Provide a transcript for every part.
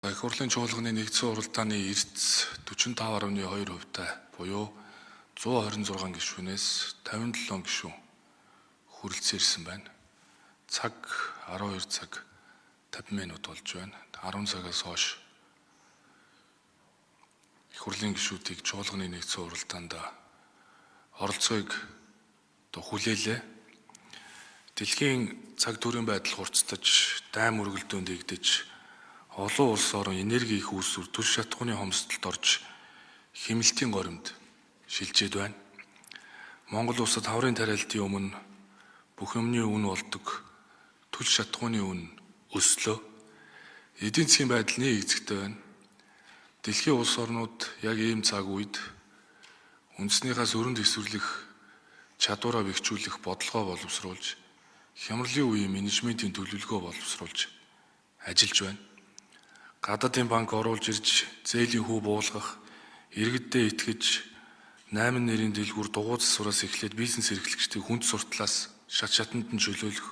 Их хурлын чуулганы нэгдсэн уралдааны эрдэс 45.2%-тай буюу 126 гишүүнээс 57 гишүүн хүрэлцэн ирсэн байна. Цаг 12 цаг 50 минут болж байна. 10 цагаас хойш их хурлын гишүүдийг чуулганы нэгдсэн уралдаанд оролцоог хүлээлээ. Дэлхийн цаг төрийн байдал хурцтаж, дайм өргөлдөөнд игдэж, олон улс орон энерги их үүсвэр түр шатхууны хомсдолд орж хэмэлтийн горимд шилжээд байна. Монгол улсад хаврын тариалтын өмнө бүх юмны үн болдог түл шатхууны үн өслөө. Эдийн засгийн байдал нэг эзэгтэй байна. Дэлхийн улс орнууд яг ийм цаг үед үндэснийхээс өрөнд эсвэрлэх чадвараа бэхжүүлэх бодлогоо боловсруулж, хямралын үеийн менежментийн төлөвлөгөө боловсруулж ажиллаж байна. Гадаадын банк оруулж ирж зээлийн хүү буулгах, иргэддээ итгэж 8 нэрийн дэлгүүр дугуй засвараас эхлээд бизнес эрхлэгчдийг хүнд суртлаас шатанд нь чөлөөлөх,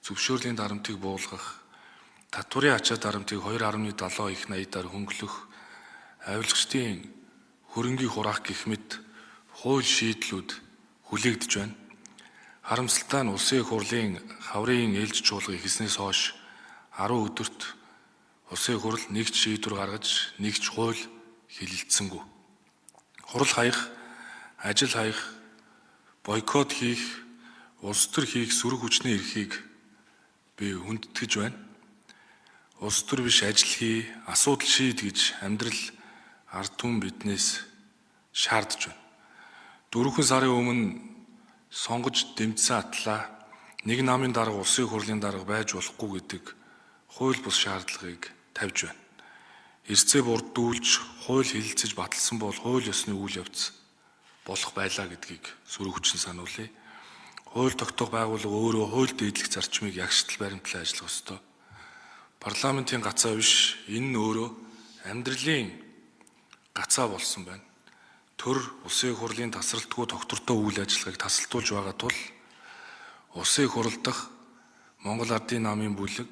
зөвшөөрлийн дарамтыг буулгах, татварын ачаа дарамтыг 2.70 их 80-аар хөнгөлөх, авилгачдын хөрөнгийн хураах гэх мэт хууль шийдлүүд хүлээгдэж байна. Харамсалтай нь улсын их хурлын хаврын ээлж чуулга эхэлснээс хойш 10 өдөрт улсын их хурл нэгж шийдвэр гаргаж, нэгж хууль хэлэлцсэнгүй. Хурал хаях, ажил хаях, бойкот хийх, улс төр хийх сөрөг хүчний эрхийг би хүндэтгэж байна. Улс төр биш ажил хий, асуудал шийд гэж амьдрал ард түмэн биднээс шаардж байна. 4 сарын өмнө сонгож дэмжсэн атлаа нэг намын дарга улсын их хурлын дарга байж болохгүй гэдэг хууль бус шаардлагыг тавьж байна. Эрсцээ бурдуулж, хууль хэлэлцэж баталсан бол хууль ёсны үйл явц болох байлаа гэдгийг сөрөг хүчин сануулъя. Хууль тогтоох байгууллага өөрөө хууль дээдлэх зарчмыг ягштал баримтлан ажиллах ёстой. Парламентын гацаа биш, энэ нь өөрөө амьдралын гацаа болсон байна. Төр улсын их хурлын тасралтгүй доктортой үйл ажиллагааг тасалдуулж байгаа тул улсын их хурл дахь Монгол Ардын намын бүлэг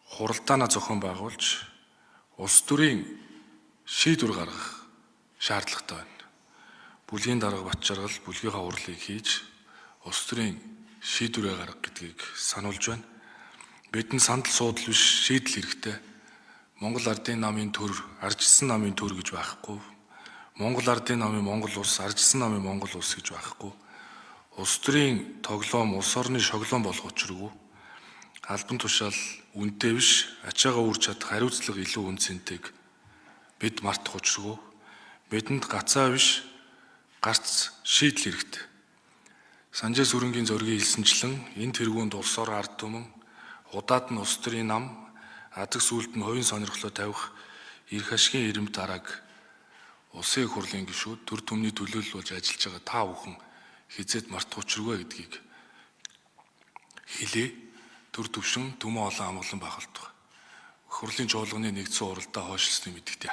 хуралдаанаа зохион байгуулж улс төрийн шийдвэр гаргах шаардлагатай байна. Бүлгийн дарга бат жаргал бүлгийнхаа хурлыг хийж улс төрийн шийдвэрээ гаргах гэдгийг сануулж байна. Бидний сандал суудал биш шийдэл хэрэгтэй. Монгол Ардын намын төр, арчилсан намын төр гэж байхгүй. Монгол Ардын намын Монгол улс, арчилсан намын Монгол улс гэж байхгүй. Улс төрийн тоглоом, улс орны шоглоом болох учиргүй. Албан тушаал үнэтэй биш, ачаагаа үрж чадах хариуцлага илүү үнцэнтэйг бид мартах учиргүй. Бидэнд гацаа биш, гарц шийдэл хэрэгтэй. Санжаа сүрэнгийн зөргийг хэлсэнчлэн энэ тэргуунд улс орон ард түмэн, удаад нь улс төрийн нам, азаг сүлд нь хувийн сонирхлоо тавих эрх ашигын эрэм дарааг улсын их хурлын гишүүд төр түмний төлөөлөл болж ажиллаж байгаа та бүхэн хизээд мартах учиргүй гэдгийг хэлээ. Төр төвшин төмөн олон амгалан байгуулдаг. Их хурлын чуулганы нэгдсэн уралдаа хойшлсны мэдэгтэй.